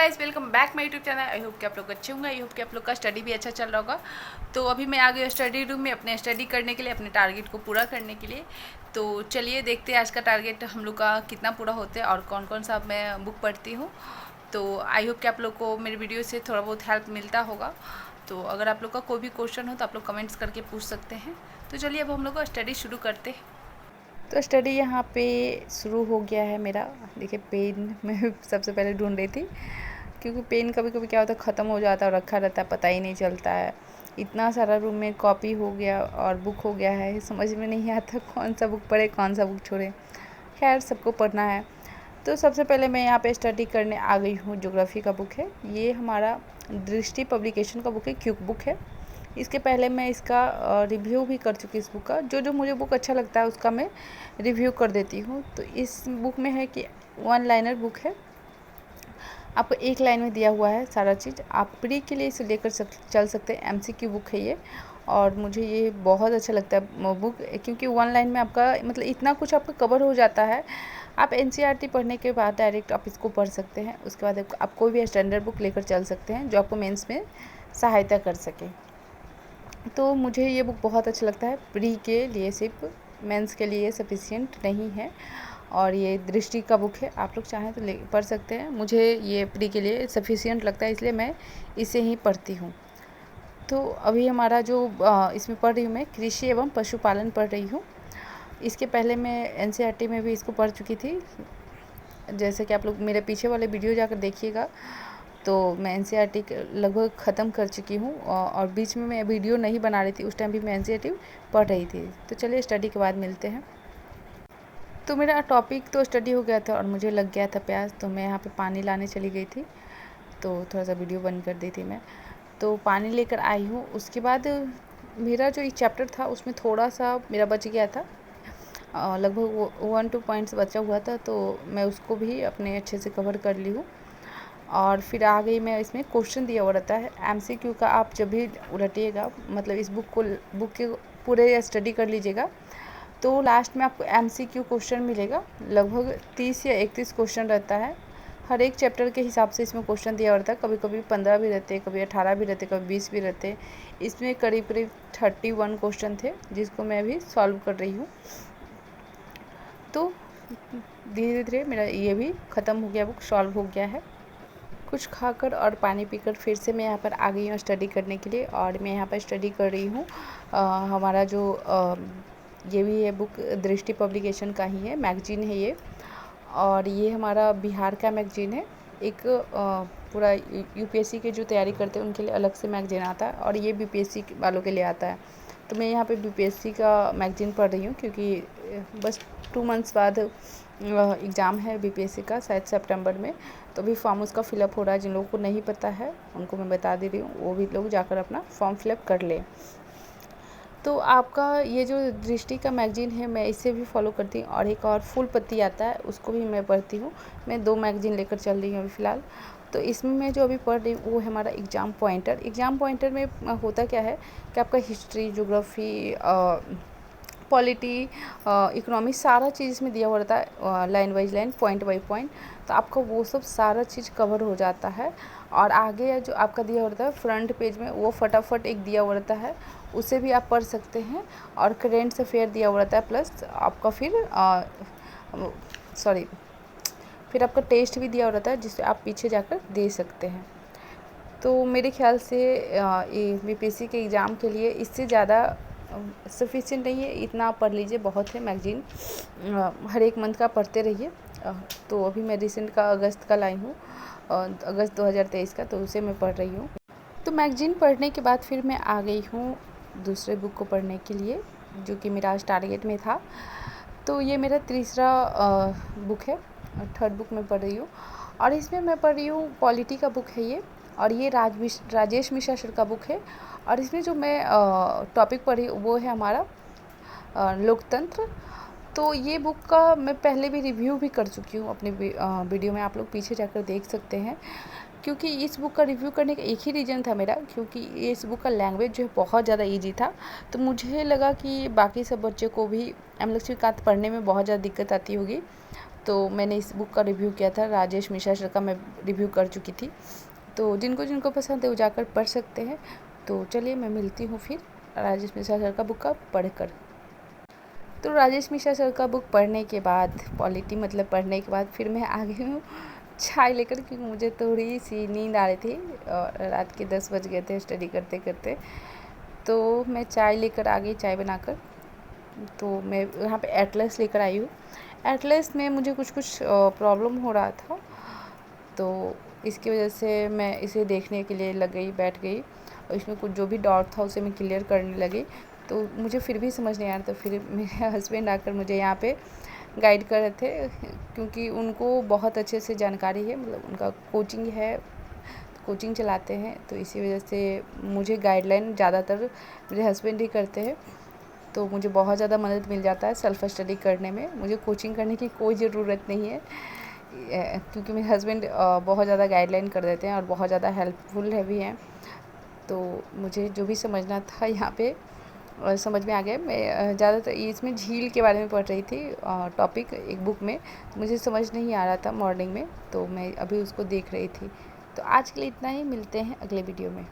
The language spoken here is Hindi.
Guys, welcome back my YouTube channel. I hope कि आप लोग अच्छे होंगे। आई होप कि आप लोग का स्टडी भी अच्छा चल रहा होगा। तो अभी मैं आ गई स्टडी रूम में अपने स्टडी करने के लिए, अपने टारगेट को पूरा करने के लिए। तो चलिए देखते हैं आज का टारगेट हम लोग का कितना पूरा होता है और कौन कौन सा मैं बुक पढ़ती हूँ। तो आई होप कि आप लोग को मेरी वीडियो से थोड़ा बहुत हेल्प मिलता होगा। तो अगर आप लोग का कोई भी क्वेश्चन हो तो आप लोग कमेंट्स करके पूछ सकते हैं। तो चलिए अब हम लोग का स्टडी शुरू करते हैं। तो स्टडी यहाँ पे शुरू हो गया है मेरा। देखिए पेन मैं सबसे पहले ढूंढ रही थी, क्योंकि पेन कभी कभी क्या होता है ख़त्म हो जाता है और रखा रहता है, पता ही नहीं चलता है। इतना सारा रूम में कॉपी हो गया और बुक हो गया है, समझ में नहीं आता कौन सा बुक पढ़े कौन सा बुक छोड़े। खैर सबको पढ़ना है। तो सबसे पहले मैं यहाँ पे स्टडी करने आ गई हूँ। ज्योग्राफी का बुक है ये, हमारा दृष्टि पब्लिकेशन का बुक है, क्यूक बुक है। इसके पहले मैं इसका रिव्यू भी कर चुकी इस बुक का। जो जो मुझे बुक अच्छा लगता है उसका मैं रिव्यू कर देती हूँ। तो इस बुक में है कि वन लाइनर बुक है, आपको एक लाइन में दिया हुआ है सारा चीज़। आप प्री के लिए इसे लेकर चल सकते हैं। एमसीक्यू बुक है ये, और मुझे ये बहुत अच्छा लगता है बुक, क्योंकि वन लाइन में आपका मतलब इतना कुछ आपका कवर हो जाता है। आप एनसीईआरटी पढ़ने के बाद डायरेक्ट आप इसको पढ़ सकते हैं। उसके बाद आप कोई भी स्टैंडर्ड बुक लेकर चल सकते हैं जो आपको मेंस में सहायता कर सके। तो मुझे ये बुक बहुत अच्छा लगता है। प्री के लिए सिर्फ, मेंस के लिए सफिशिएंट नहीं है। और ये दृष्टि का बुक है, आप लोग चाहें तो ले पढ़ सकते हैं। मुझे ये प्री के लिए सफिशिएंट लगता है, इसलिए मैं इसे ही पढ़ती हूँ। तो अभी हमारा जो इसमें पढ़ रही हूँ मैं, कृषि एवं पशुपालन पढ़ रही हूँ। इसके पहले मैं एनसीईआरटी में भी इसको पढ़ चुकी थी। जैसे कि आप लोग मेरे पीछे वाले वीडियो जाकर देखिएगा, तो मैं एनसीईआरटी लगभग ख़त्म कर चुकी हूँ। और बीच में मैं वीडियो नहीं बना रही थी, उस टाइम भी मैं एनसीईआरटी पढ़ रही थी। तो चलिए स्टडी के बाद मिलते हैं। तो मेरा टॉपिक तो स्टडी हो गया था और मुझे लग गया था प्यास, तो मैं यहाँ पे पानी लाने चली गई थी। तो थोड़ा सा वीडियो बंद कर दी थी मैं। तो पानी लेकर आई हूँ। उसके बाद मेरा जो एक चैप्टर था उसमें थोड़ा सा मेरा बच गया था, लगभग 1-2 पॉइंट्स बचा हुआ था, तो मैं उसको भी अपने अच्छे से कवर कर ली हूँ। और फिर आ गई मैं, इसमें क्वेश्चन दिया हुआ रहता है एमसीक्यू का। आप जब भी उलटिएगा, मतलब इस बुक के पूरे स्टडी कर लीजिएगा, तो लास्ट में आपको एमसीक्यू क्वेश्चन मिलेगा। लगभग 30 या 31 क्वेश्चन रहता है। हर एक चैप्टर के हिसाब से इसमें क्वेश्चन दिया रहता है। कभी कभी 15 भी रहते, कभी 18 भी रहते, कभी 20 भी रहते। इसमें करीब करीब 31 क्वेश्चन थे, जिसको मैं अभी सॉल्व कर रही हूँ। तो धीरे धीरे मेरा ये भी ख़त्म हो गया, बुक सॉल्व हो गया है। कुछ खाकर और पानी पीकर फिर से मैं यहाँ पर आ गई हूँ स्टडी करने के लिए। और मैं यहाँ पर स्टडी कर रही हूँ। हमारा जो ये भी है बुक, दृष्टि पब्लिकेशन का ही है, मैगजीन है ये। और ये हमारा बिहार का मैगजीन है। एक पूरा यूपीएससी के जो तैयारी करते हैं उनके लिए अलग से मैगजीन आता है, और ये बीपीएससी वालों के लिए आता है। तो मैं यहाँ पे बीपीएससी का मैगजीन पढ़ रही हूँ, क्योंकि बस 2 मंथ्स बाद एग्ज़ाम है बीपीएससी का, शायद सितंबर में। तो अभी फॉर्म उसका फिलअप हो रहा है। जिन लोगों को नहीं पता है उनको मैं बता दे रही हूँ, वो भी लोग जाकर अपना फॉर्म फिलअप कर लें। तो आपका ये जो दृष्टि का मैगजीन है, मैं इसे भी फॉलो करती हूँ। और एक और फूल पत्ती आता है, उसको भी मैं पढ़ती हूँ। मैं 2 मैगजीन लेकर चल रही हूँ अभी फ़िलहाल। तो इसमें मैं जो अभी पढ़ रही हूँ वो है हमारा एग्ज़ाम पॉइंटर। एग्ज़ाम पॉइंटर में होता क्या है कि आपका हिस्ट्री, ज्योग्राफी, पॉलिटी, इकोनॉमी, सारा चीज़ इसमें दिया हुआ रहता है, line wise line, point by point. तो आपका वो सब सारा चीज़ कवर हो जाता है। और आगे जो आपका दिया हुआ रहता है फ्रंट पेज में, वो फटाफट एक दिया हुआ रहता है, उसे भी आप पढ़ सकते हैं। और करेंट अफेयर दिया हुआ रहता है, प्लस आपका फिर आपका टेस्ट भी दिया हुआ रहता है, जिससे आप पीछे जाकर दे सकते हैं। तो मेरे ख्याल से ये बीपीएससी के एग्ज़ाम के लिए इससे ज़्यादा सफिशिएंट नहीं है। इतना आप पढ़ लीजिए, बहुत है मैगजीन। हर एक मंथ का पढ़ते रहिए। तो अभी मैं रिसेंट का अगस्त का लाई हूँ, अगस्त 2023 का, तो उसे मैं पढ़ रही हूँ। तो मैगजीन पढ़ने के बाद फिर मैं आ गई हूँ दूसरे बुक को पढ़ने के लिए, जो कि मेरा आज टारगेट में था। तो ये मेरा तीसरा बुक है, थर्ड बुक मैं पढ़ रही हूँ। और इसमें मैं पढ़ रही हूँ पॉलिटी का बुक है ये। और ये राजेश मिश्रा सर का बुक है। और इसमें जो मैं टॉपिक पढ़ी वो है हमारा लोकतंत्र। तो ये बुक का मैं पहले भी रिव्यू भी कर चुकी हूँ अपने वीडियो में, आप लोग पीछे जाकर देख सकते हैं। क्योंकि इस बुक का रिव्यू करने का एक ही रीज़न था मेरा, क्योंकि इस बुक का लैंग्वेज जो है बहुत ज़्यादा इजी था। तो मुझे लगा कि बाकी सब बच्चों को भी लक्ष्मीकांत पढ़ने में बहुत ज़्यादा दिक्कत आती होगी, तो मैंने इस बुक का रिव्यू किया था, राजेश मिश्रा सर का मैं रिव्यू कर चुकी थी। तो जिनको जिनको पसंद है वो जाकर पढ़ सकते हैं। तो चलिए मैं मिलती हूँ फिर राजेश मिश्रा सर का बुक का पढ़कर। तो राजेश मिश्रा सर का बुक पढ़ने के बाद, पॉलिटी मतलब पढ़ने के बाद, फिर मैं आ गई हूँ चाय लेकर, क्योंकि मुझे थोड़ी सी नींद आ रही थी और रात के 10 बज गए थे स्टडी करते करते। तो मैं चाय लेकर आ गई, चाय बनाकर। तो मैं यहाँ पे एटलस लेकर आई हूँ। एटलस में मुझे कुछ प्रॉब्लम हो रहा था, तो इसकी वजह से मैं इसे देखने के लिए लग गई, बैठ गई और इसमें कुछ जो भी डाउट था उसे मैं क्लियर करने लगी। तो मुझे फिर भी समझ नहीं आ रहा था। फिर मेरे हस्बैंड आकर मुझे यहाँ पे गाइड कर रहे थे, क्योंकि उनको बहुत अच्छे से जानकारी है, मतलब उनका कोचिंग है, कोचिंग चलाते हैं। तो इसी वजह से मुझे गाइडलाइन ज़्यादातर मेरे हस्बैंड ही करते हैं। तो मुझे बहुत ज़्यादा मदद मिल जाता है सेल्फ़ स्टडी करने में। मुझे कोचिंग करने की कोई ज़रूरत नहीं है, क्योंकि मेरे हस्बैंड बहुत ज़्यादा गाइडलाइन कर देते हैं और बहुत ज़्यादा हेल्पफुल है भी हैं। तो मुझे जो भी समझना था यहाँ पे समझ में आ गया। मैं ज़्यादातर इसमें झील के बारे में पढ़ रही थी टॉपिक एक बुक में, तो मुझे समझ नहीं आ रहा था मॉर्निंग में, तो मैं अभी उसको देख रही थी। तो आज के लिए इतना ही, मिलते हैं अगले वीडियो में।